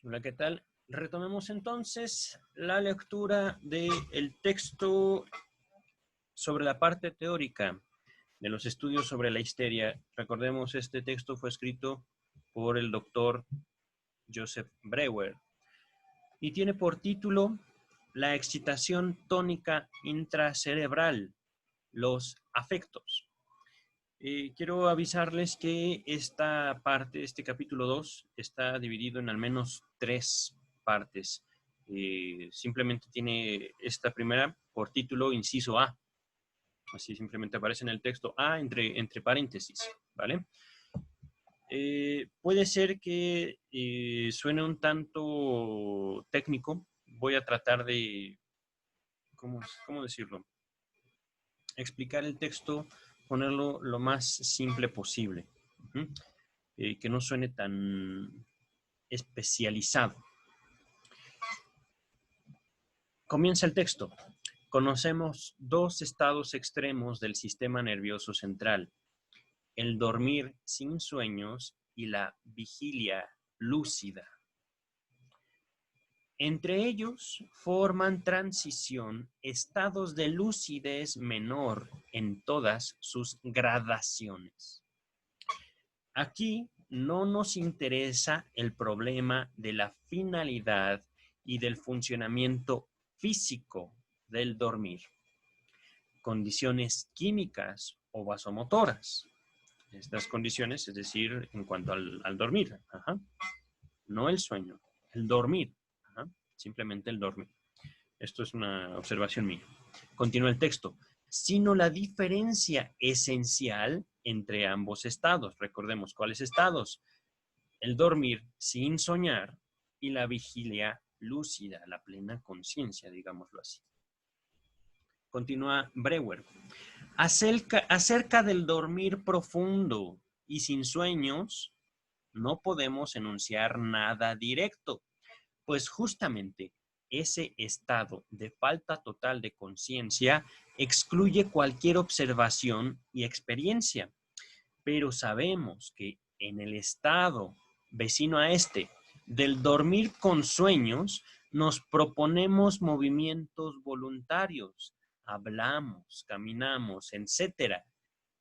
Hola, ¿qué tal? Retomemos entonces la lectura del texto sobre la parte teórica de los estudios sobre la histeria. Recordemos, este texto fue escrito por el doctor Joseph Breuer y tiene por título La excitación tónica intracerebral, los afectos. Quiero avisarles que esta parte, este capítulo 2, está dividido en al menos 3 partes. Simplemente tiene esta primera por título inciso A. Así simplemente aparece en el texto A entre paréntesis, ¿vale? Puede ser que suene un tanto técnico. Voy a tratar de, ¿cómo decirlo? Explicar el texto, ponerlo lo más simple posible. Uh -huh. Que no suene tan especializado. Comienza el texto. Conocemos dos estados extremos del sistema nervioso central: el dormir sin sueños y la vigilia lúcida. Entre ellos forman transición estados de lucidez menor en todas sus gradaciones. Aquí no nos interesa el problema de la finalidad y del funcionamiento físico del dormir, condiciones químicas o vasomotoras. Estas condiciones, es decir, en cuanto al dormir, no el sueño, el dormir, simplemente el dormir. Esto es una observación mía. Continúa el texto. Sino la diferencia esencial entre ambos estados. Recordemos cuáles estados: el dormir sin soñar y la vigilia lúcida, la plena conciencia, digámoslo así. Continúa Breuer. Acerca del dormir profundo y sin sueños, no podemos enunciar nada directo, pues justamente ese estado de falta total de conciencia excluye cualquier observación y experiencia. Pero sabemos que en el estado vecino a este, del dormir con sueños, nos proponemos movimientos voluntarios, hablamos, caminamos, etcétera,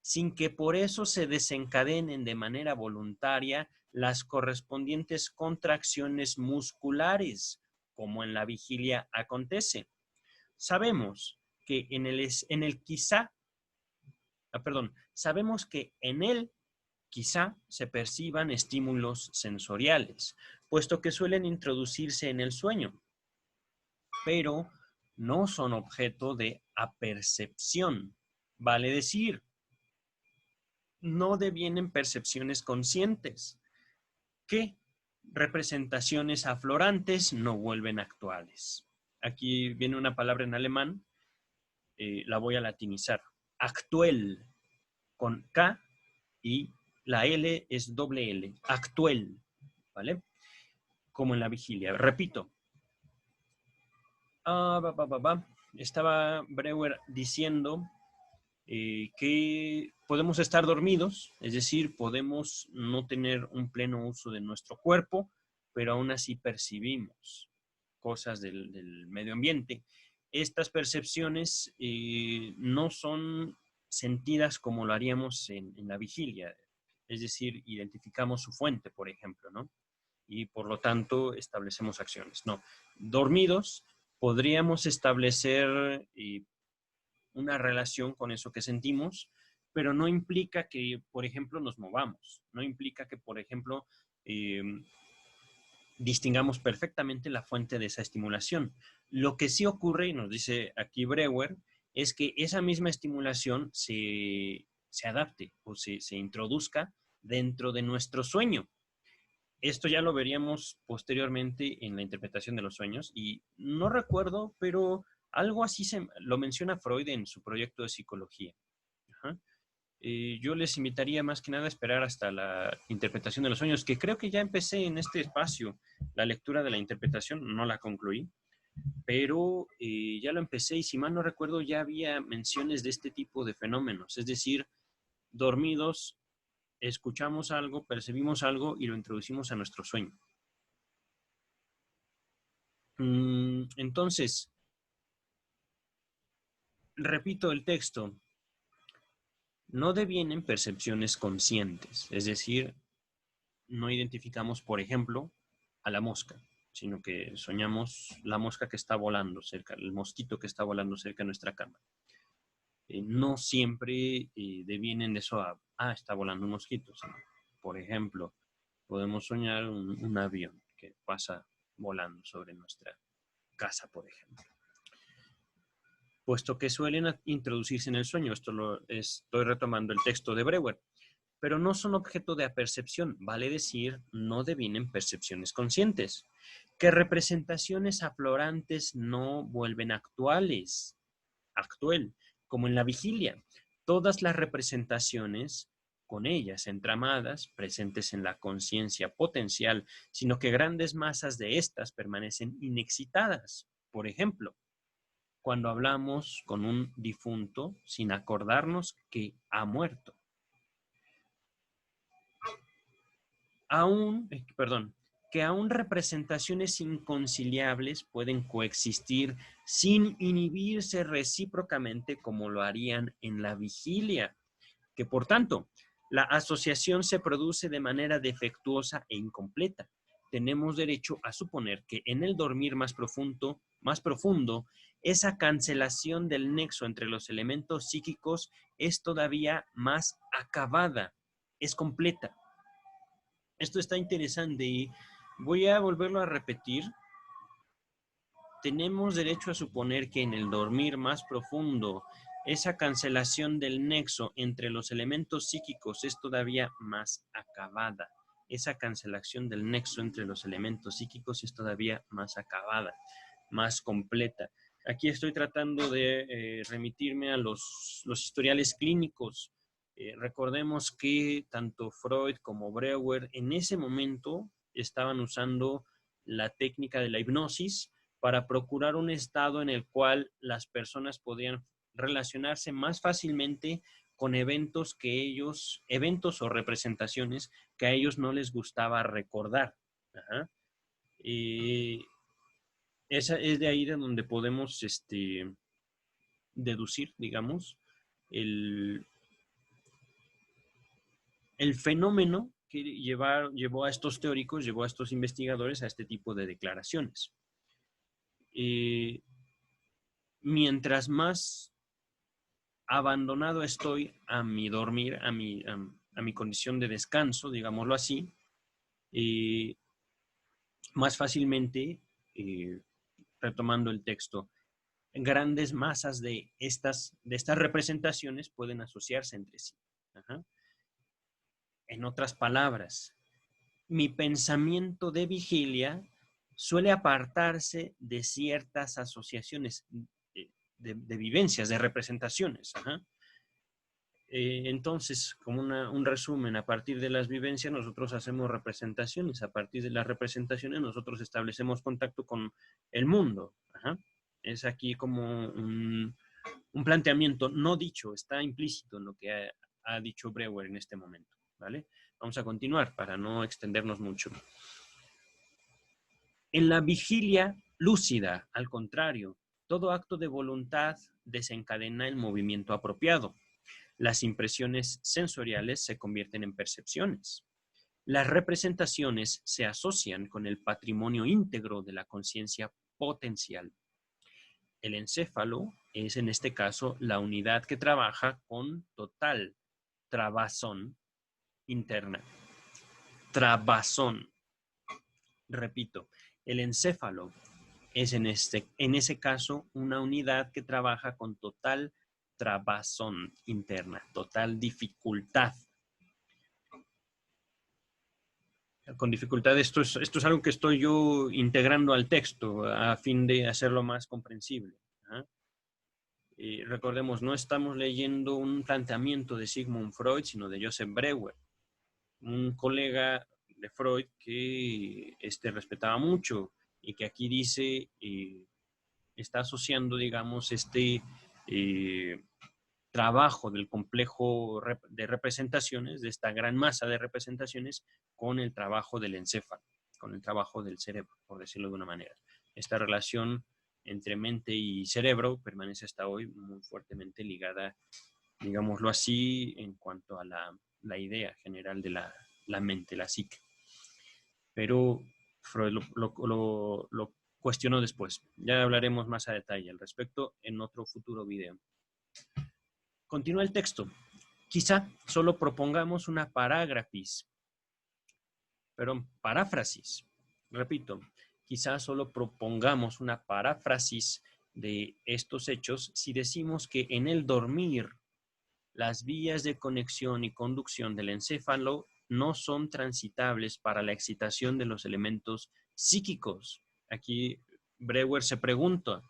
sin que por eso se desencadenen de manera voluntaria las correspondientes contracciones musculares, como en la vigilia acontece. Sabemos que sabemos que en él quizá se perciban estímulos sensoriales, puesto que suelen introducirse en el sueño, pero no son objeto de apercepción. Vale decir, no devienen percepciones conscientes, que representaciones aflorantes no vuelven actuales. Aquí viene una palabra en alemán, la voy a latinizar. Actuel, con K, y la L es doble L. Actuel, ¿vale? Como en la vigilia. Repito. Estaba Breuer diciendo que podemos estar dormidos, es decir, podemos no tener un pleno uso de nuestro cuerpo, pero aún así percibimos cosas del medio ambiente. Estas percepciones no son sentidas como lo haríamos en la vigilia, es decir, identificamos su fuente, por ejemplo, ¿no? Y por lo tanto establecemos acciones. No, dormidos podríamos establecer una relación con eso que sentimos, pero no implica que, por ejemplo, nos movamos, no implica que, por ejemplo, distingamos perfectamente la fuente de esa estimulación. Lo que sí ocurre, y nos dice aquí Breuer, es que esa misma estimulación se adapte o se introduzca dentro de nuestro sueño. Esto ya lo veríamos posteriormente en la interpretación de los sueños, y no recuerdo, pero algo así lo menciona Freud en su proyecto de psicología. Ajá. Yo les invitaría más que nada a esperar hasta la interpretación de los sueños, que creo que ya empecé en este espacio la lectura de la interpretación, no la concluí, pero ya lo empecé, y si mal no recuerdo ya había menciones de este tipo de fenómenos, es decir, dormidos escuchamos algo, percibimos algo y lo introducimos a nuestro sueño. Entonces, repito el texto. No devienen percepciones conscientes, es decir, no identificamos, por ejemplo, a la mosca, sino que soñamos la mosca que está volando cerca, el mosquito que está volando cerca de nuestra cama. No siempre devienen de eso a, está volando un mosquito, sino, por ejemplo, podemos soñar un avión que pasa volando sobre nuestra casa, por ejemplo. Puesto que suelen introducirse en el sueño, estoy retomando el texto de Breuer, pero no son objeto de apercepción, vale decir, no devienen percepciones conscientes, que representaciones aflorantes no vuelven actual, como en la vigilia. Todas las representaciones, con ellas entramadas, presentes en la conciencia potencial, sino que grandes masas de estas permanecen inexcitadas. Por ejemplo, cuando hablamos con un difunto sin acordarnos que ha muerto. Que aún representaciones inconciliables pueden coexistir sin inhibirse recíprocamente como lo harían en la vigilia, que por tanto, la asociación se produce de manera defectuosa e incompleta. Tenemos derecho a suponer que en el dormir más profundo, esa cancelación del nexo entre los elementos psíquicos es todavía más acabada, es completa. Esto está interesante y voy a volverlo a repetir. Tenemos derecho a suponer que en el dormir más profundo, esa cancelación del nexo entre los elementos psíquicos es todavía más acabada. Esa cancelación del nexo entre los elementos psíquicos es todavía más acabada, más completa. Aquí estoy tratando de remitirme a los historiales clínicos. Recordemos que tanto Freud como Breuer en ese momento estaban usando la técnica de la hipnosis para procurar un estado en el cual las personas podían relacionarse más fácilmente con eventos o representaciones que a ellos no les gustaba recordar. Ajá. Y esa es de ahí de donde podemos deducir, digamos, el fenómeno que llevó a estos teóricos, llevó a estos investigadores a este tipo de declaraciones. Mientras más abandonado estoy a mi dormir, a mi condición de descanso, digámoslo así, más fácilmente, retomando el texto, grandes masas de estas representaciones pueden asociarse entre sí. Ajá. En otras palabras, mi pensamiento de vigilia suele apartarse de ciertas asociaciones de vivencias, de representaciones. Ajá. Entonces, como un resumen, a partir de las vivencias nosotros hacemos representaciones, a partir de las representaciones nosotros establecemos contacto con el mundo. Ajá. Es aquí como un planteamiento no dicho, está implícito en lo que ha dicho Breuer en este momento. ¿Vale? Vamos a continuar para no extendernos mucho. En la vigilia lúcida, al contrario, todo acto de voluntad desencadena el movimiento apropiado. Las impresiones sensoriales se convierten en percepciones. Las representaciones se asocian con el patrimonio íntegro de la conciencia potencial. El encéfalo es en este caso la unidad que trabaja con total trabazón interna. Trabazón. Repito, el encéfalo es en ese caso una unidad que trabaja con total trabazón interna, total dificultad. Con dificultad, esto es algo que estoy yo integrando al texto a fin de hacerlo más comprensible. Y recordemos, no estamos leyendo un planteamiento de Sigmund Freud, sino de Joseph Breuer, un colega de Freud que respetaba mucho y que aquí dice, está asociando, digamos, trabajo del complejo de representaciones, de esta gran masa de representaciones, con el trabajo del encéfalo, con el trabajo del cerebro, por decirlo de una manera. Esta relación entre mente y cerebro permanece hasta hoy muy fuertemente ligada, digámoslo así, en cuanto a la idea general de la mente, la psique. Pero Freud lo cuestionó después. Ya hablaremos más a detalle al respecto en otro futuro video. Continúa el texto. Quizá solo propongamos una paráfrasis. Repito, quizá solo propongamos una paráfrasis de estos hechos si decimos que en el dormir las vías de conexión y conducción del encéfalo no son transitables para la excitación de los elementos psíquicos. Aquí Breuer se pregunta,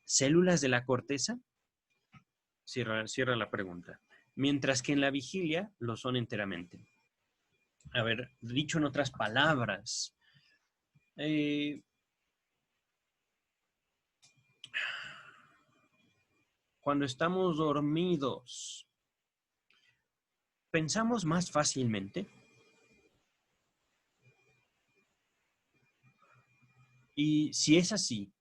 ¿células de la corteza? Cierra la pregunta. Mientras que en la vigilia lo son enteramente. A ver, dicho en otras palabras, cuando estamos dormidos, ¿pensamos más fácilmente? Y si es así,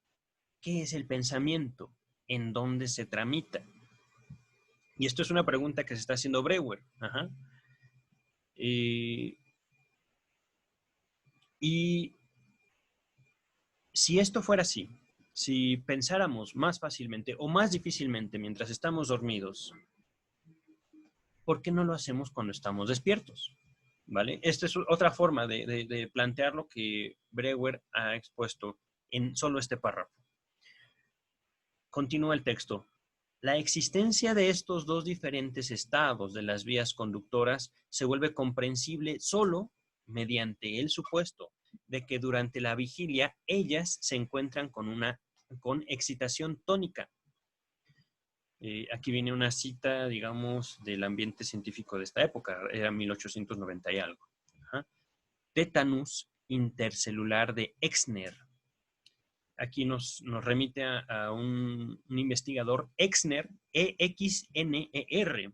¿qué es el pensamiento? ¿En dónde se tramita? Y esto es una pregunta que se está haciendo Breuer. Ajá. Y si esto fuera así, si pensáramos más fácilmente o más difícilmente mientras estamos dormidos, ¿por qué no lo hacemos cuando estamos despiertos? ¿Vale? Esta es otra forma de plantear lo que Breuer ha expuesto en solo este párrafo. Continúa el texto. La existencia de estos dos diferentes estados de las vías conductoras se vuelve comprensible solo mediante el supuesto de que durante la vigilia ellas se encuentran con excitación tónica. Aquí viene una cita, digamos, del ambiente científico de esta época, era 1890 y algo. Ajá. Tétanus intercelular de Exner. Aquí nos remite a un investigador, Exner, E-X-N-E-R.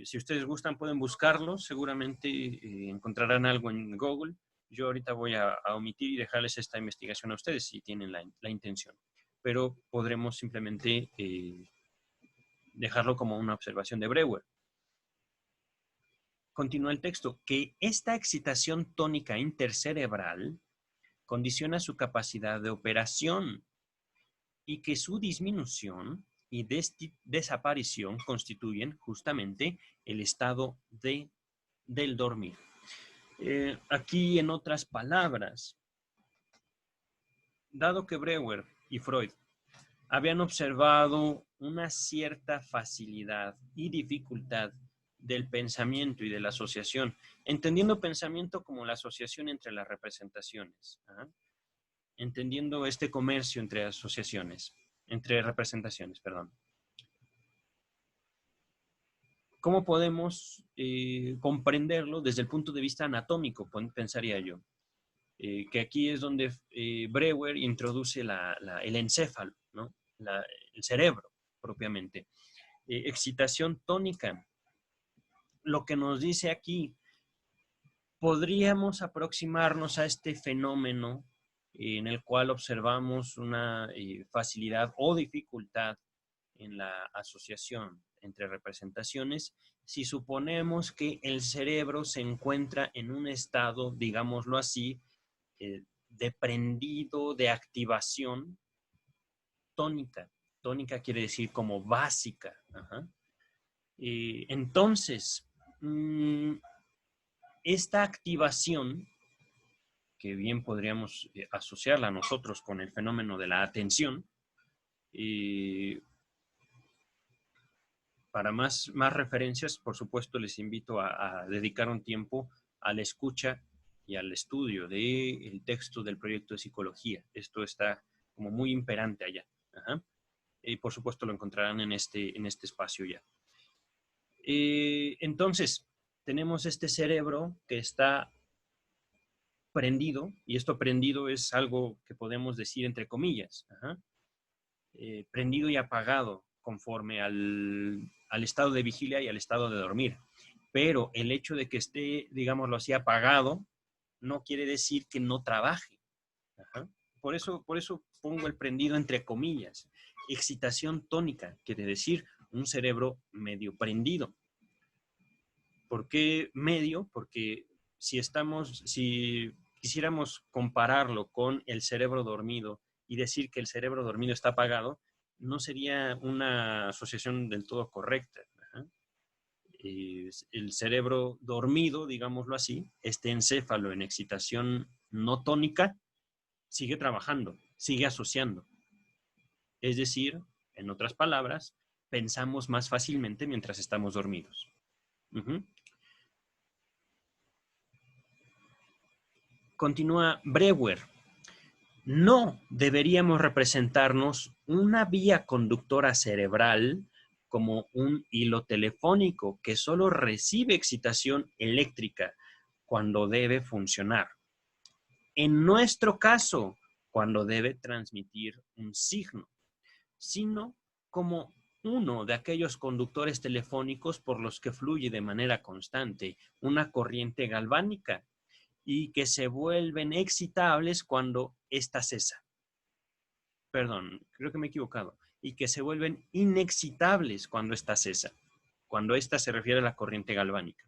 Si ustedes gustan, pueden buscarlo. Seguramente encontrarán algo en Google. Yo ahorita voy a omitir y dejarles esta investigación a ustedes si tienen la intención. Pero podremos simplemente dejarlo como una observación de Breuer. Continúa el texto, que esta excitación tónica intercerebral condiciona su capacidad de operación y que su disminución y desaparición constituyen justamente el estado del dormir. Aquí, en otras palabras, dado que Breuer y Freud habían observado una cierta facilidad y dificultad del pensamiento y de la asociación, entendiendo pensamiento como la asociación entre las representaciones, entendiendo este comercio entre representaciones, perdón. ¿Cómo podemos comprenderlo desde el punto de vista anatómico, pensaría yo? Que aquí es donde Breuer introduce el encéfalo, ¿no? El cerebro, propiamente. Excitación tónica. Lo que nos dice aquí, podríamos aproximarnos a este fenómeno en el cual observamos una facilidad o dificultad en la asociación entre representaciones si suponemos que el cerebro se encuentra en un estado, digámoslo así, de prendido, de activación tónica. Tónica quiere decir como básica. Ajá. Entonces, esta activación, que bien podríamos asociarla nosotros con el fenómeno de la atención, para más referencias, por supuesto, les invito a dedicar un tiempo a la escucha y al estudio del texto del proyecto de psicología. Esto está como muy imperante allá. Ajá. Y por supuesto lo encontrarán en este espacio ya. Entonces, tenemos este cerebro que está prendido, y esto prendido es algo que podemos decir entre comillas, prendido y apagado conforme al estado de vigilia y al estado de dormir. Pero el hecho de que esté, digámoslo así, apagado, no quiere decir que no trabaje. Ajá. por eso pongo el prendido entre comillas. Excitación tónica, quiere decir un cerebro medio prendido. ¿Por qué medio? Porque si quisiéramos compararlo con el cerebro dormido y decir que el cerebro dormido está apagado, no sería una asociación del todo correcta. Ajá. El cerebro dormido, digámoslo así, este encéfalo en excitación no tónica, sigue trabajando, sigue asociando. Es decir, en otras palabras, pensamos más fácilmente mientras estamos dormidos. Uh-huh. Continúa Breuer. No deberíamos representarnos una vía conductora cerebral como un hilo telefónico que solo recibe excitación eléctrica cuando debe funcionar. En nuestro caso, cuando debe transmitir un signo, sino como uno de aquellos conductores telefónicos por los que fluye de manera constante una corriente galvánica y que se vuelven excitables cuando ésta cesa. Perdón, creo que me he equivocado. Y que se vuelven inexcitables cuando ésta cesa. Cuando ésta se refiere a la corriente galvánica.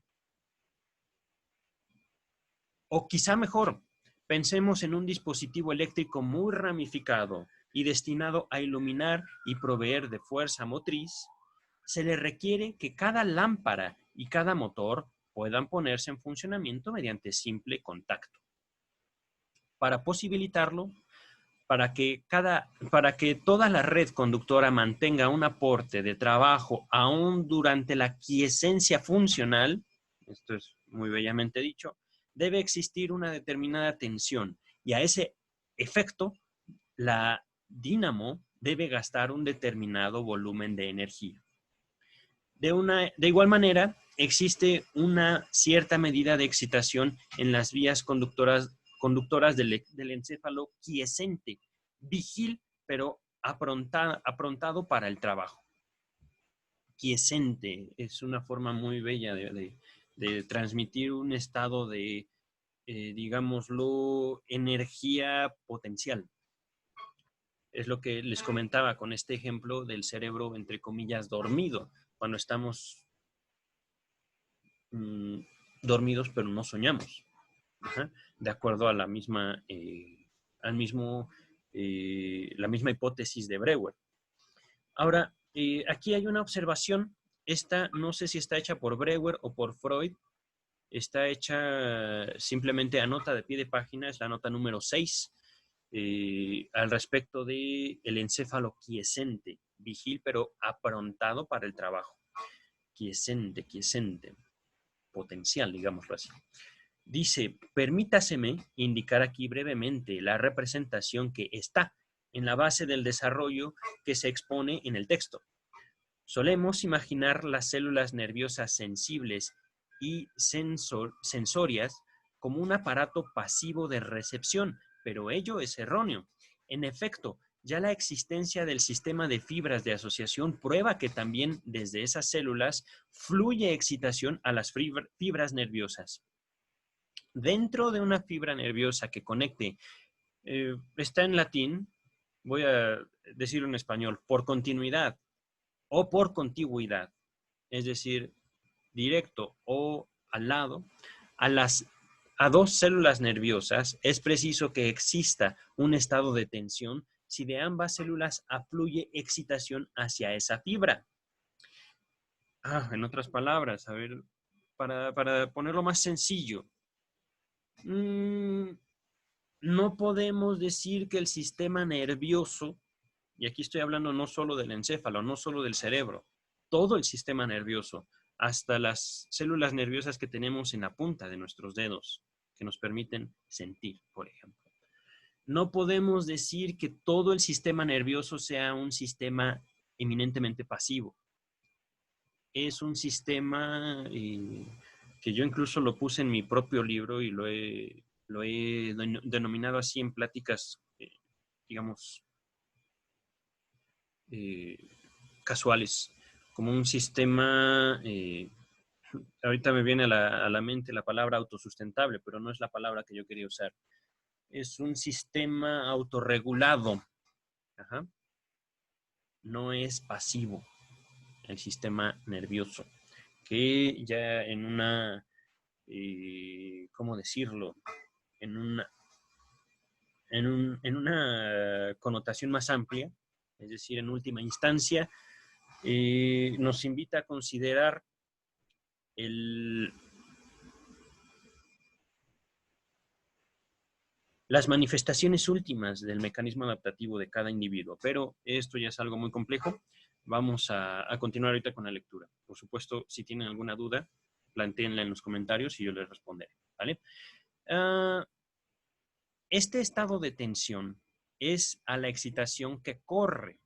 O quizá mejor, pensemos en un dispositivo eléctrico muy ramificado y destinado a iluminar y proveer de fuerza motriz. Se le requiere que cada lámpara y cada motor puedan ponerse en funcionamiento mediante simple contacto. Para posibilitarlo, para que toda la red conductora mantenga un aporte de trabajo aún durante la quiescencia funcional, esto es muy bellamente dicho, debe existir una determinada tensión y a ese efecto la dínamo debe gastar un determinado volumen de energía. De igual manera, existe una cierta medida de excitación en las vías conductoras del encéfalo quiescente, vigil, pero aprontado para el trabajo. Quiescente es una forma muy bella de transmitir un estado de, digámoslo, energía potencial. Es lo que les comentaba con este ejemplo del cerebro, entre comillas, dormido, cuando estamos dormidos pero no soñamos. Ajá. De acuerdo a la misma, la misma hipótesis de Breuer. Ahora, aquí hay una observación. Esta no sé si está hecha por Breuer o por Freud. Está hecha simplemente a nota de pie de página, es la nota número 6, al respecto del encéfalo quiescente, vigil pero aprontado para el trabajo. Quiescente, potencial, digámoslo así. Dice, permítaseme indicar aquí brevemente la representación que está en la base del desarrollo que se expone en el texto. Solemos imaginar las células nerviosas sensibles y sensorias como un aparato pasivo de recepción, pero ello es erróneo. En efecto, ya la existencia del sistema de fibras de asociación prueba que también desde esas células fluye excitación a las fibras nerviosas. Dentro de una fibra nerviosa que conecte, está en latín, voy a decirlo en español, por continuidad o por contigüidad, es decir, directo o al lado, a dos células nerviosas, es preciso que exista un estado de tensión si de ambas células afluye excitación hacia esa fibra. En otras palabras, a ver, para ponerlo más sencillo, no podemos decir que el sistema nervioso, y aquí estoy hablando no solo del encéfalo, no solo del cerebro, todo el sistema nervioso, hasta las células nerviosas que tenemos en la punta de nuestros dedos, que nos permiten sentir, por ejemplo. No podemos decir que todo el sistema nervioso sea un sistema eminentemente pasivo. Es un sistema que yo incluso lo puse en mi propio libro y lo he denominado así en pláticas, digamos, casuales, como un sistema, ahorita me viene a la mente la palabra autosustentable, pero no es la palabra que yo quería usar. es un sistema autorregulado. Ajá. No es pasivo el sistema nervioso, que ya en una, ¿cómo decirlo? En una connotación más amplia, es decir, en última instancia, nos invita a considerar las manifestaciones últimas del mecanismo adaptativo de cada individuo, pero esto ya es algo muy complejo. Vamos a continuar ahorita con la lectura. Por supuesto, si tienen alguna duda, plantéenla en los comentarios y yo les responderé, ¿vale? Este estado de tensión es a la excitación que corre,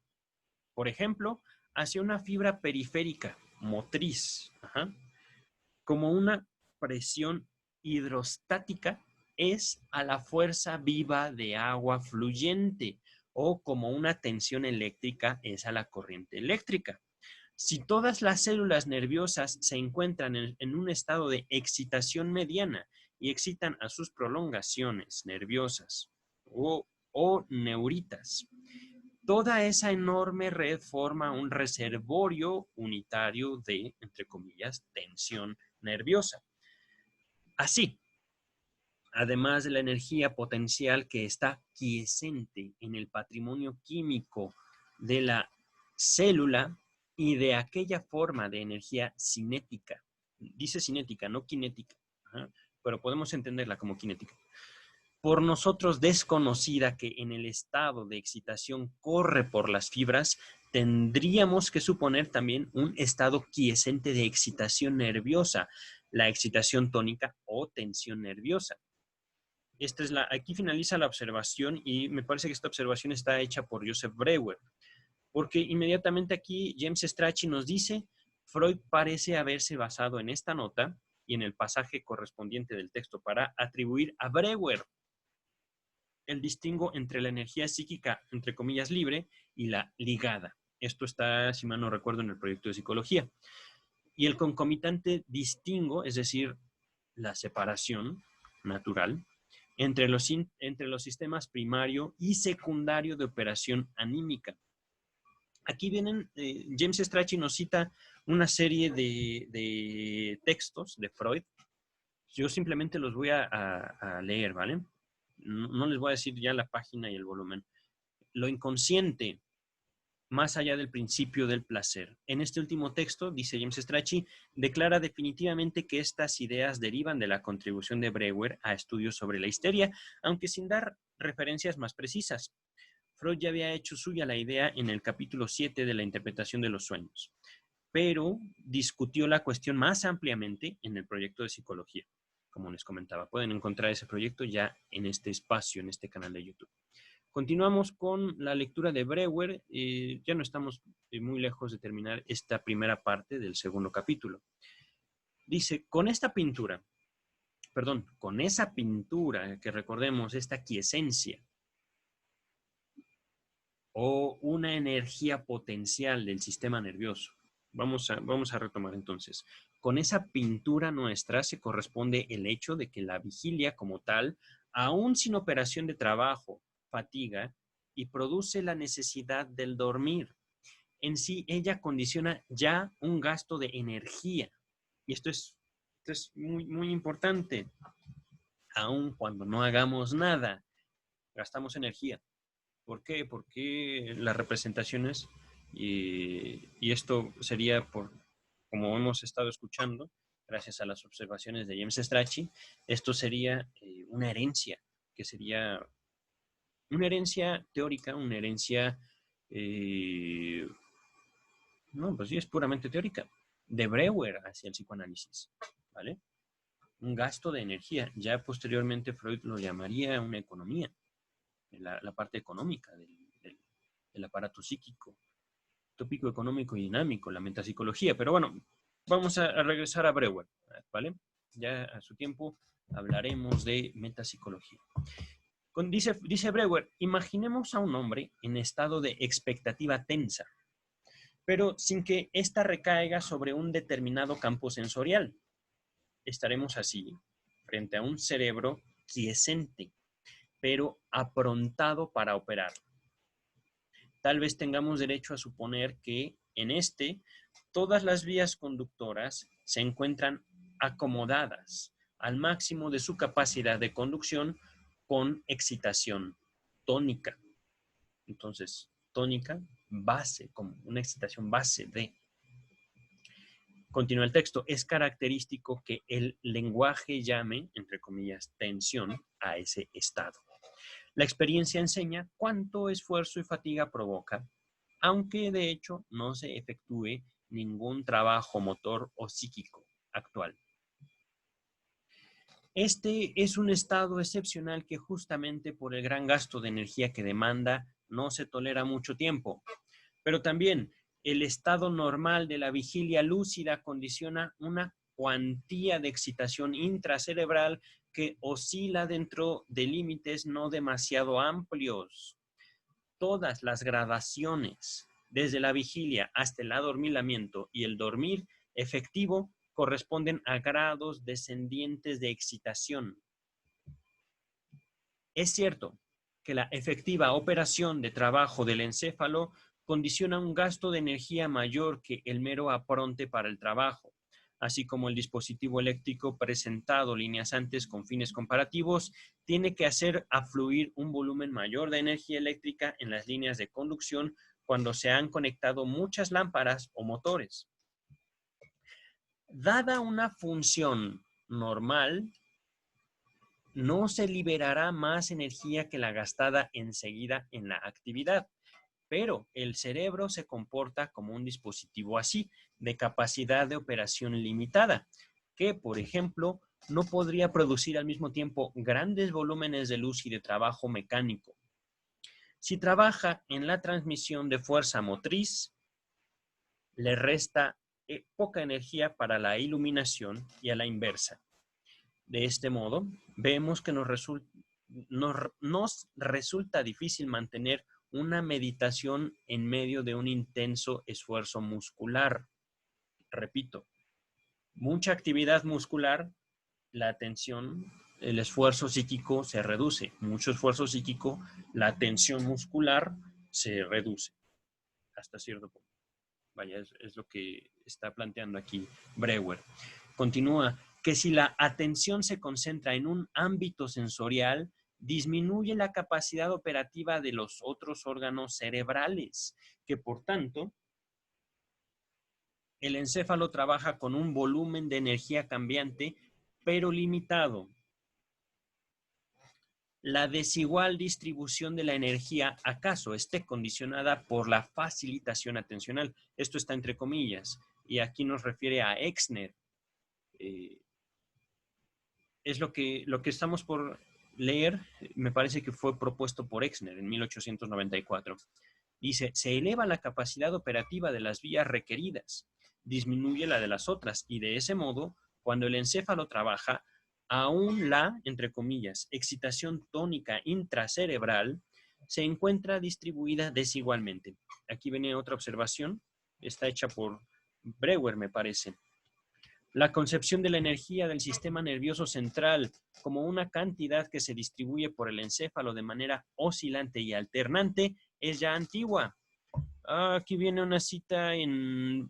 por ejemplo, hacia una fibra periférica motriz, como una presión hidrostática es a la fuerza viva de agua fluyente o como una tensión eléctrica es a la corriente eléctrica. Si todas las células nerviosas se encuentran en un estado de excitación mediana y excitan a sus prolongaciones nerviosas o neuritas, toda esa enorme red forma un reservorio unitario de, entre comillas, tensión nerviosa. Así, además de la energía potencial que está quiescente en el patrimonio químico de la célula y de aquella forma de energía cinética. Dice cinética, no cinética, pero podemos entenderla como cinética. Por nosotros desconocida que en el estado de excitación corre por las fibras, tendríamos que suponer también un estado quiescente de excitación nerviosa, la excitación tónica o tensión nerviosa. Aquí finaliza la observación y me parece que esta observación está hecha por Joseph Breuer, porque inmediatamente aquí James Strachey nos dice, Freud parece haberse basado en esta nota y en el pasaje correspondiente del texto para atribuir a Breuer el distingo entre la energía psíquica, entre comillas, libre y la ligada. Esto está, si mal no recuerdo, en el proyecto de psicología. Y el concomitante distingo, es decir, la separación natural, entre los sistemas primario y secundario de operación anímica. Aquí vienen, James Strachey nos cita una serie de textos de Freud. Yo simplemente los voy a leer, ¿vale? No les voy a decir ya la página y el volumen. Lo inconsciente, más allá del principio del placer. En este último texto, dice James Strachey, declara definitivamente que estas ideas derivan de la contribución de Breuer a estudios sobre la histeria, aunque sin dar referencias más precisas. Freud ya había hecho suya la idea en el capítulo 7 de la interpretación de los sueños, pero discutió la cuestión más ampliamente en el proyecto de psicología. Como les comentaba, pueden encontrar ese proyecto ya en este espacio, en este canal de YouTube. Continuamos con la lectura de Breuer. Ya no estamos muy lejos de terminar esta primera parte del segundo capítulo. Dice, con esa pintura que recordemos, esta quiesencia o una energía potencial del sistema nervioso. Vamos a retomar entonces. Con esa pintura nuestra se corresponde el hecho de que la vigilia como tal, aún sin operación de trabajo, fatiga y produce la necesidad del dormir. En sí, ella condiciona ya un gasto de energía. Y esto es muy, muy importante. Aún cuando no hagamos nada, gastamos energía. ¿Por qué? Porque las representaciones, y esto sería como hemos estado escuchando, gracias a las observaciones de James Strachey, esto sería una herencia, que sería una herencia teórica, una herencia, no, pues sí, es puramente teórica, de Breuer hacia el psicoanálisis, ¿vale? Un gasto de energía. Ya posteriormente Freud lo llamaría una economía, la parte económica del aparato psíquico, tópico económico y dinámico, la metapsicología. Pero bueno, vamos a regresar a Breuer, ¿vale? Ya a su tiempo hablaremos de metapsicología. Dice Breuer, imaginemos a un hombre en estado de expectativa tensa, pero sin que ésta recaiga sobre un determinado campo sensorial. Estaremos así frente a un cerebro quiescente, pero aprontado para operar. Tal vez tengamos derecho a suponer que en todas las vías conductoras se encuentran acomodadas al máximo de su capacidad de conducción con excitación tónica. Entonces, tónica, base, como una excitación base de. Continúa el texto. Es característico que el lenguaje llame, entre comillas, tensión a ese estado. La experiencia enseña cuánto esfuerzo y fatiga provoca, aunque de hecho no se efectúe ningún trabajo motor o psíquico actual. Este es un estado excepcional que justamente por el gran gasto de energía que demanda no se tolera mucho tiempo, pero también el estado normal de la vigilia lúcida condiciona una cuantía de excitación intracerebral que oscila dentro de límites no demasiado amplios. Todas las gradaciones, desde la vigilia hasta el adormilamiento y el dormir efectivo, corresponden a grados descendientes de excitación. Es cierto que la efectiva operación de trabajo del encéfalo condiciona un gasto de energía mayor que el mero apronte para el trabajo, así como el dispositivo eléctrico presentado líneas antes con fines comparativos tiene que hacer afluir un volumen mayor de energía eléctrica en las líneas de conducción cuando se han conectado muchas lámparas o motores. Dada una función normal, no se liberará más energía que la gastada enseguida en la actividad, pero el cerebro se comporta como un dispositivo así, de capacidad de operación limitada, que, por ejemplo, no podría producir al mismo tiempo grandes volúmenes de luz y de trabajo mecánico. Si trabaja en la transmisión de fuerza motriz, le resta poca energía para la iluminación y a la inversa. De este modo, vemos que nos resulta difícil mantener una meditación en medio de un intenso esfuerzo muscular. Repito, mucha actividad muscular, la atención, el esfuerzo psíquico se reduce. Mucho esfuerzo psíquico, la tensión muscular se reduce hasta cierto punto. Vaya, es lo que está planteando aquí Breuer. Continúa que si la atención se concentra en un ámbito sensorial, disminuye la capacidad operativa de los otros órganos cerebrales, que por tanto, el encéfalo trabaja con un volumen de energía cambiante, pero limitado. La desigual distribución de la energía acaso esté condicionada por la facilitación atencional. Esto está entre comillas, y aquí nos refiere a Exner. Es lo que estamos por leer, me parece que fue propuesto por Exner en 1894. Dice, se eleva la capacidad operativa de las vías requeridas, disminuye la de las otras, y de ese modo, cuando el encéfalo trabaja, aún la, entre comillas, excitación tónica intracerebral se encuentra distribuida desigualmente. Aquí viene otra observación, está hecha por Breuer, me parece. La concepción de la energía del sistema nervioso central como una cantidad que se distribuye por el encéfalo de manera oscilante y alternante es ya antigua. Aquí viene una cita en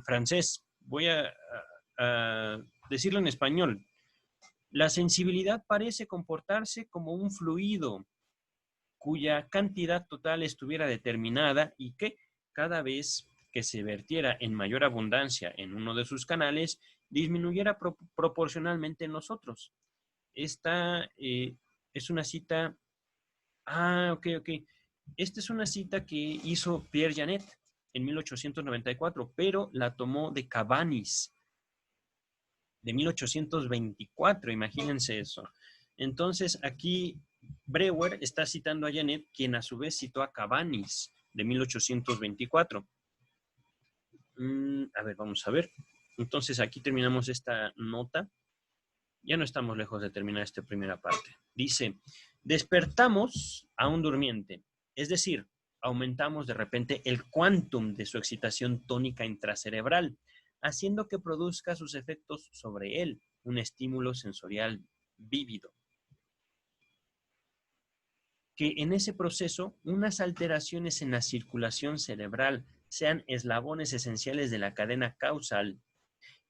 francés. Voy a decirlo en español. La sensibilidad parece comportarse como un fluido cuya cantidad total estuviera determinada y que cada vez que se vertiera en mayor abundancia en uno de sus canales, disminuyera proporcionalmente en los otros. Esta es una cita... ok. Esta es una cita que hizo Pierre Janet en 1894, pero la tomó de Cabanis, de 1824, imagínense eso. Entonces, aquí Breuer está citando a Janet, quien a su vez citó a Cabanis, de 1824. A ver, vamos a ver. Entonces, aquí terminamos esta nota. Ya no estamos lejos de terminar esta primera parte. Dice, despertamos a un durmiente, es decir, aumentamos de repente el quantum de su excitación tónica intracerebral, haciendo que produzca sus efectos sobre él, un estímulo sensorial vívido. que en ese proceso unas alteraciones en la circulación cerebral sean eslabones esenciales de la cadena causal,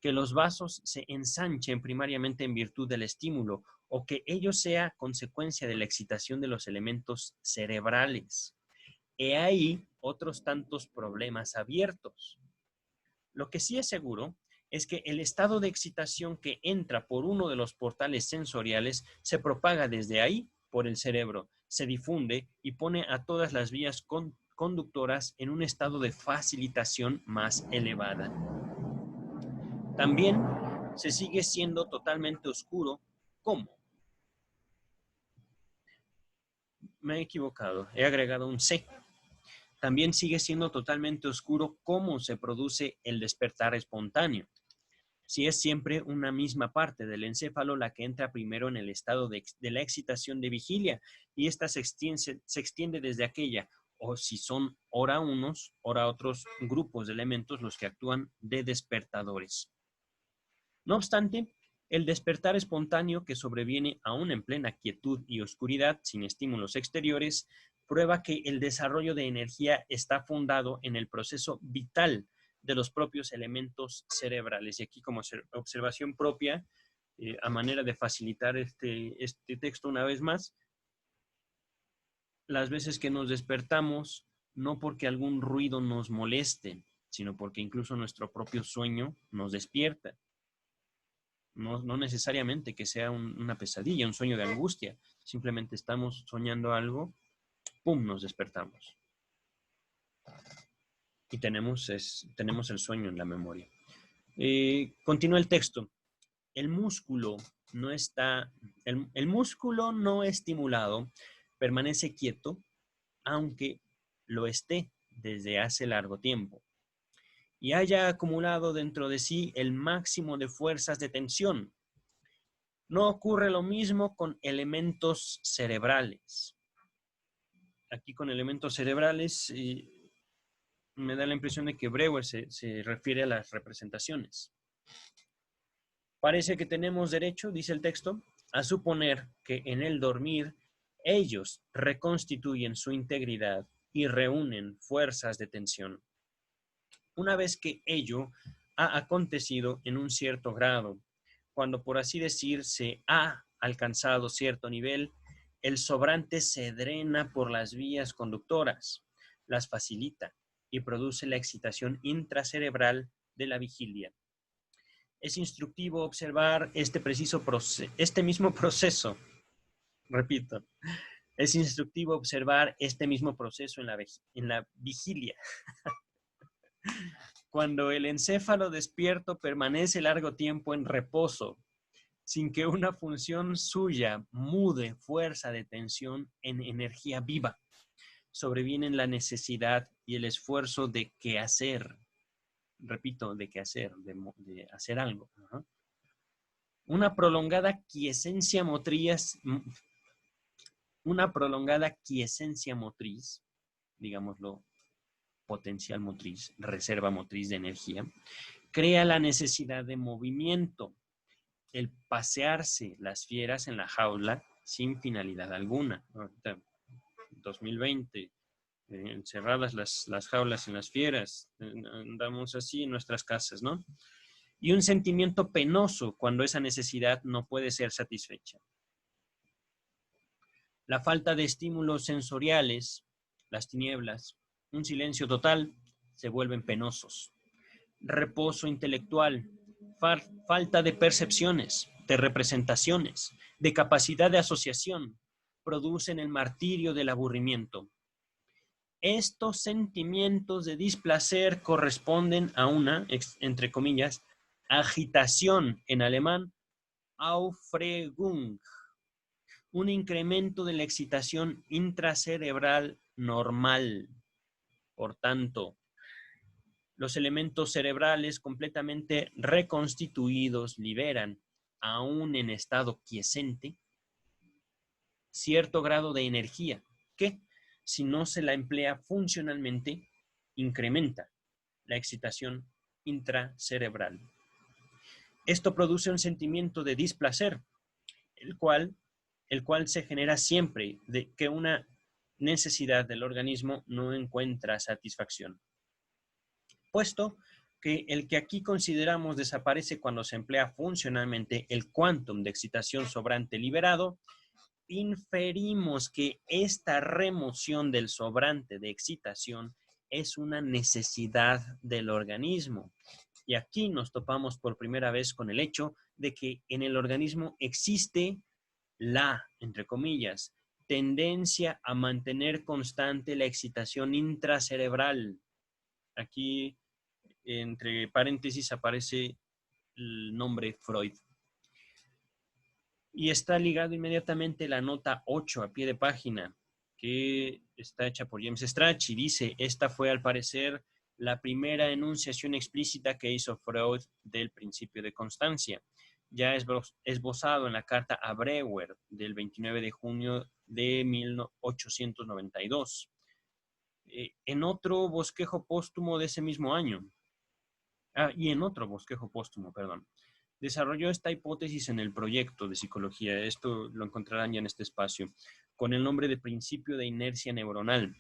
que los vasos se ensanchen primariamente en virtud del estímulo o que ello sea consecuencia de la excitación de los elementos cerebrales. He ahí otros tantos problemas abiertos. Lo que sí es seguro es que el estado de excitación que entra por uno de los portales sensoriales se propaga desde ahí por el cerebro, se difunde y pone a todas las vías conductoras en un estado de facilitación más elevada. También se sigue siendo totalmente oscuro. ¿Cómo? Me he equivocado, he agregado un C. También sigue siendo totalmente oscuro cómo se produce el despertar espontáneo. Si es siempre una misma parte del encéfalo la que entra primero en el estado de la excitación de vigilia y esta se extiende desde aquella, o si son ora unos, ora otros grupos de elementos los que actúan de despertadores. No obstante, el despertar espontáneo que sobreviene aún en plena quietud y oscuridad, sin estímulos exteriores, prueba que el desarrollo de energía está fundado en el proceso vital de los propios elementos cerebrales. Y aquí, como observación propia, a manera de facilitar este texto una vez más, las veces que nos despertamos, no porque algún ruido nos moleste, sino porque incluso nuestro propio sueño nos despierta. No necesariamente que sea una pesadilla, un sueño de angustia. Simplemente estamos soñando algo, ¡pum!, nos despertamos. Y tenemos el sueño en la memoria. Continúa el texto. El músculo no estimulado permanece quieto, aunque lo esté desde hace largo tiempo, y haya acumulado dentro de sí el máximo de fuerzas de tensión. No ocurre lo mismo con elementos cerebrales. Aquí con elementos cerebrales me da la impresión de que Breuer se refiere a las representaciones. Parece que tenemos derecho, dice el texto, a suponer que en el dormir ellos reconstituyen su integridad y reúnen fuerzas de tensión. Una vez que ello ha acontecido en un cierto grado, cuando por así decir se ha alcanzado cierto nivel, el sobrante se drena por las vías conductoras, las facilita y produce la excitación intracerebral de la vigilia. Es instructivo observar este mismo proceso, repito, es instructivo observar este mismo proceso en la vigilia. Cuando el encéfalo despierto permanece largo tiempo en reposo, sin que una función suya mude fuerza de tensión en energía viva, sobrevienen la necesidad y el esfuerzo de quehacer. Repito, de quehacer, de hacer algo. Una prolongada quiescencia motriz, digámoslo, potencial motriz, reserva motriz de energía, crea la necesidad de movimiento, el pasearse las fieras en la jaula sin finalidad alguna. Ahorita, 2020, encerradas las jaulas en las fieras, andamos así en nuestras casas, ¿no? Y un sentimiento penoso cuando esa necesidad no puede ser satisfecha. La falta de estímulos sensoriales, las tinieblas, un silencio total, se vuelven penosos. Reposo intelectual, falta de percepciones, de representaciones, de capacidad de asociación, producen el martirio del aburrimiento. Estos sentimientos de displacer corresponden a una, entre comillas, agitación, en alemán, Aufregung, un incremento de la excitación intracerebral normal. Por tanto, los elementos cerebrales completamente reconstituidos liberan, aún en estado quiescente, cierto grado de energía que, si no se la emplea funcionalmente, incrementa la excitación intracerebral. Esto produce un sentimiento de displacer, el cual se genera siempre que una necesidad del organismo no encuentra satisfacción, puesto que el que aquí consideramos desaparece cuando se emplea funcionalmente el quantum de excitación sobrante liberado. Inferimos que esta remoción del sobrante de excitación es una necesidad del organismo. Y aquí nos topamos por primera vez con el hecho de que en el organismo existe la, entre comillas, tendencia a mantener constante la excitación intracerebral. Aquí, entre paréntesis, aparece el nombre Freud. Y está ligado inmediatamente la nota 8 a pie de página, que está hecha por James Strach y dice, esta fue al parecer la primera enunciación explícita que hizo Freud del principio de constancia. Ya esbozado en la carta a Breuer del 29 de junio de 1892. En otro bosquejo póstumo de ese mismo año, desarrolló esta hipótesis en el proyecto de psicología, esto lo encontrarán ya en este espacio, con el nombre de principio de inercia neuronal.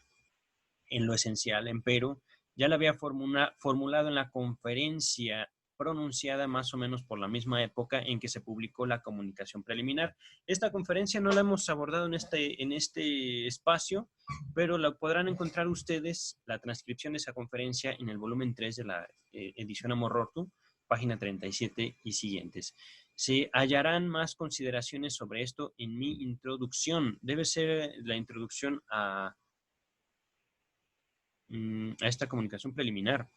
En lo esencial, empero, ya la había formulado en la conferencia pronunciada más o menos por la misma época en que se publicó la comunicación preliminar. Esta conferencia no la hemos abordado en este espacio, pero la podrán encontrar ustedes, la transcripción de esa conferencia, en el volumen 3 de la edición Amor Rotu, página 37 y siguientes. Se hallarán más consideraciones sobre esto en mi introducción. Debe ser la introducción a esta comunicación preliminar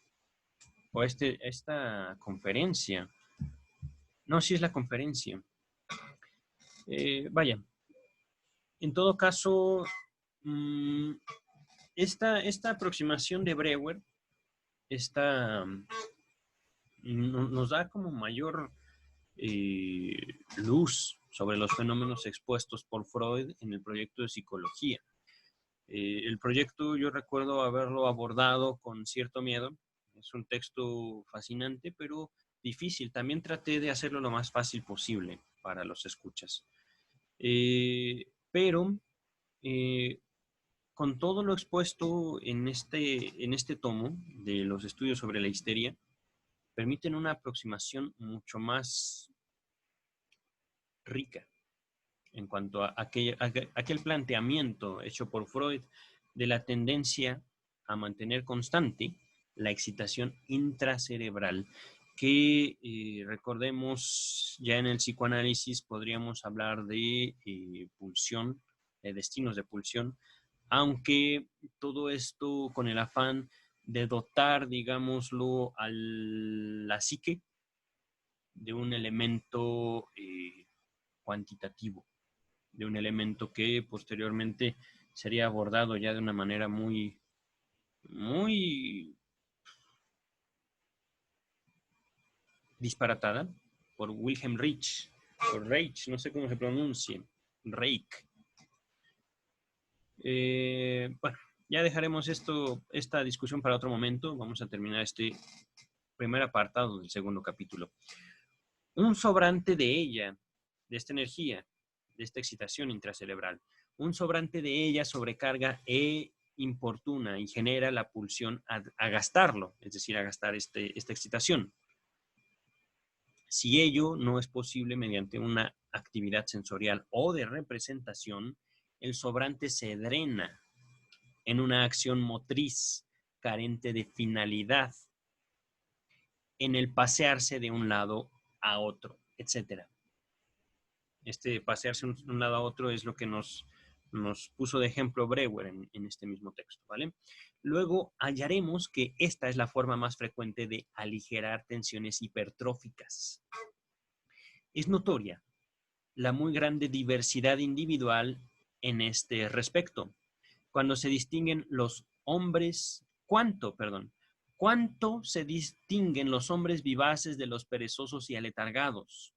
o esta conferencia. No, sí es la conferencia. Vaya, en todo caso, esta aproximación de Breuer nos da como mayor luz sobre los fenómenos expuestos por Freud en el proyecto de psicología. El proyecto yo recuerdo haberlo abordado con cierto miedo. Es un texto fascinante, pero difícil. También traté de hacerlo lo más fácil posible para los escuchas. Pero con todo lo expuesto en este tomo de los estudios sobre la histeria, permiten una aproximación mucho más rica en cuanto a aquel planteamiento hecho por Freud de la tendencia a mantener constante la excitación intracerebral, que recordemos ya en el psicoanálisis podríamos hablar de pulsión, de destinos de pulsión, aunque todo esto con el afán de dotar, digámoslo, a la psique de un elemento cuantitativo, de un elemento que posteriormente sería abordado ya de una manera muy, muy disparatada por Wilhelm Reich, o Reich, no sé cómo se pronuncia, Reich. Bueno, ya dejaremos esta discusión para otro momento. Vamos a terminar este primer apartado del segundo capítulo. Un sobrante de ella, de esta energía, de esta excitación intracerebral, un sobrante de ella sobrecarga e importuna y genera la pulsión a gastarlo, es decir, a gastar esta excitación. Si ello no es posible mediante una actividad sensorial o de representación, el sobrante se drena en una acción motriz carente de finalidad, en el pasearse de un lado a otro, etc. Este pasearse de un lado a otro es lo que nos puso de ejemplo Breuer en este mismo texto, ¿vale? Luego hallaremos que esta es la forma más frecuente de aligerar tensiones hipertróficas. Es notoria la muy grande diversidad individual en este respecto. Cuando se distinguen los hombres, ¿cuánto se distinguen los hombres vivaces de los perezosos y aletargados?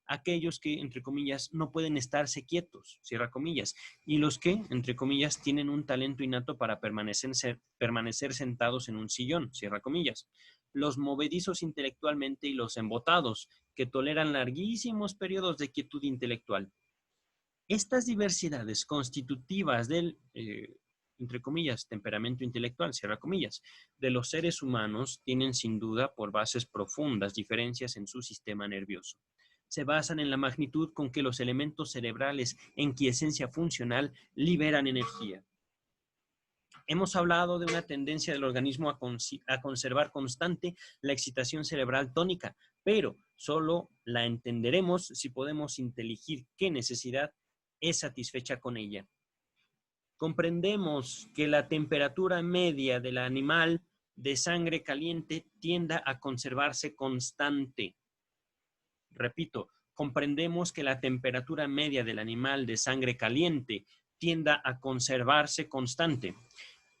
Aquellos que, entre comillas, no pueden estarse quietos, cierra comillas, y los que, entre comillas, tienen un talento innato para permanecer sentados en un sillón, cierra comillas. Los movedizos intelectualmente y los embotados, que toleran larguísimos periodos de quietud intelectual. Estas diversidades constitutivas del entre comillas, temperamento intelectual, cierra comillas, de los seres humanos tienen sin duda por bases profundas diferencias en su sistema nervioso. Se basan en la magnitud con que los elementos cerebrales en quiesencia funcional liberan energía. Hemos hablado de una tendencia del organismo a conservar constante la excitación cerebral tónica, pero solo la entenderemos si podemos inteligir qué necesidad es satisfecha con ella. Comprendemos que la temperatura media del animal de sangre caliente tiende a conservarse constante. Repito, comprendemos que la temperatura media del animal de sangre caliente tienda a conservarse constante.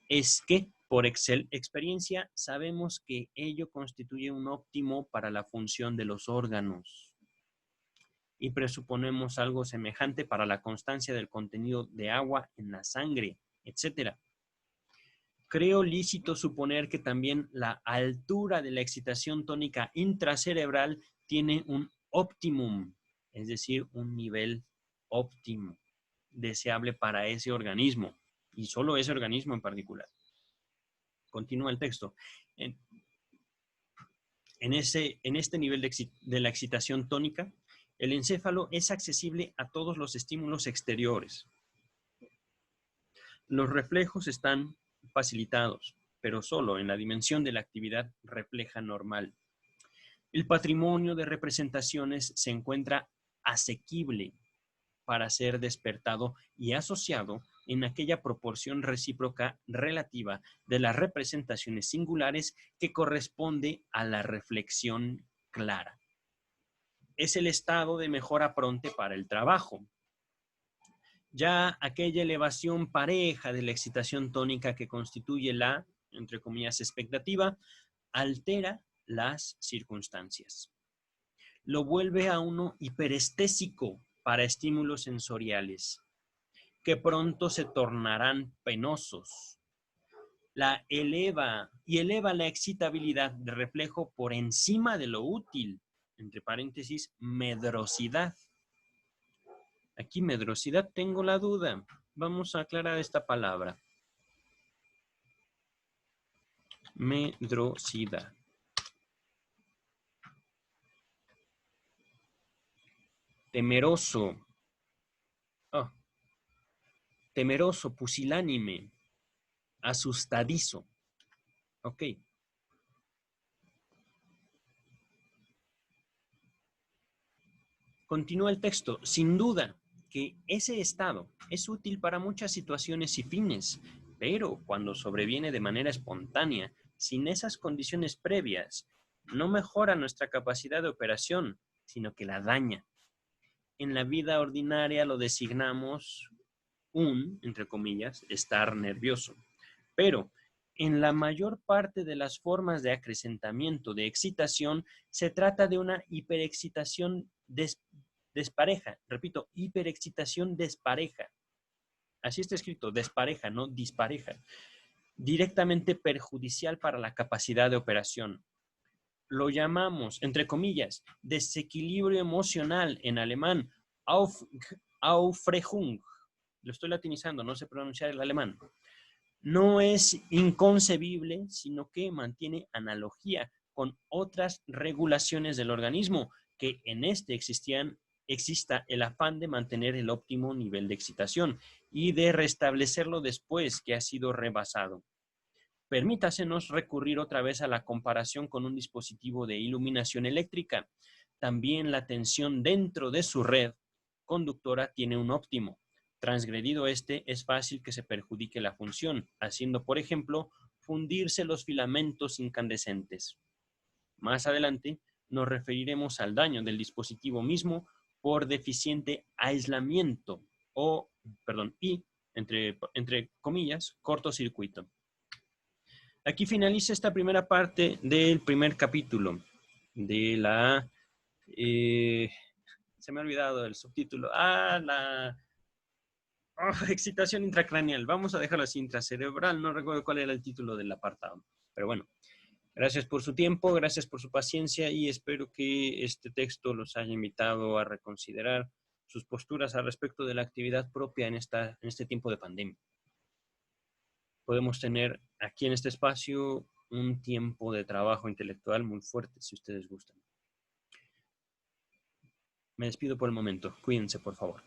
Es que, por experiencia, sabemos que ello constituye un óptimo para la función de los órganos. Y presuponemos algo semejante para la constancia del contenido de agua en la sangre, etc. Creo lícito suponer que también la altura de la excitación tónica intracerebral tiene un optimum, es decir, un nivel óptimo, deseable para ese organismo, y solo ese organismo en particular. Continúa el texto. En este nivel de la excitación tónica, el encéfalo es accesible a todos los estímulos exteriores. Los reflejos están facilitados, pero solo en la dimensión de la actividad refleja normal. El patrimonio de representaciones se encuentra asequible para ser despertado y asociado en aquella proporción recíproca relativa de las representaciones singulares que corresponde a la reflexión clara. Es el estado de mejora pronte para el trabajo. Ya aquella elevación pareja de la excitación tónica que constituye la, entre comillas, expectativa, altera las circunstancias. Lo vuelve a uno hiperestésico para estímulos sensoriales, que pronto se tornarán penosos. La eleva la excitabilidad de reflejo por encima de lo útil, entre paréntesis, medrosidad. Aquí medrosidad tengo la duda. Vamos a aclarar esta palabra. Medrosidad. Temeroso. Oh. Temeroso, pusilánime, asustadizo. Ok. Continúa el texto. Sin duda que ese estado es útil para muchas situaciones y fines, pero cuando sobreviene de manera espontánea, sin esas condiciones previas, no mejora nuestra capacidad de operación, sino que la daña. En la vida ordinaria lo designamos entre comillas, estar nervioso. Pero en la mayor parte de las formas de acrecentamiento de excitación se trata de una hiperexcitación despareja. Repito, hiperexcitación despareja. Así está escrito, despareja, no dispareja. Directamente perjudicial para la capacidad de operación. Lo llamamos, entre comillas, desequilibrio emocional en alemán, Aufregung. Lo estoy latinizando, no sé pronunciar el alemán. No es inconcebible, sino que mantiene analogía con otras regulaciones del organismo, que en este exista el afán de mantener el óptimo nivel de excitación y de restablecerlo después que ha sido rebasado. Permítasenos recurrir otra vez a la comparación con un dispositivo de iluminación eléctrica. También la tensión dentro de su red conductora tiene un óptimo. Transgredido este, es fácil que se perjudique la función, haciendo, por ejemplo, fundirse los filamentos incandescentes. Más adelante nos referiremos al daño del dispositivo mismo por deficiente aislamiento y, entre comillas, cortocircuito. Aquí finaliza esta primera parte del primer capítulo de la... se me ha olvidado el subtítulo. Excitación intracraneal. Vamos a dejarlo así, intracerebral. No recuerdo cuál era el título del apartado. Pero bueno, gracias por su tiempo, gracias por su paciencia y espero que este texto los haya invitado a reconsiderar sus posturas al respecto de la actividad propia en este tiempo de pandemia. podemos tener aquí en este espacio un tiempo de trabajo intelectual muy fuerte, si ustedes gustan. Me despido por el momento. Cuídense, por favor.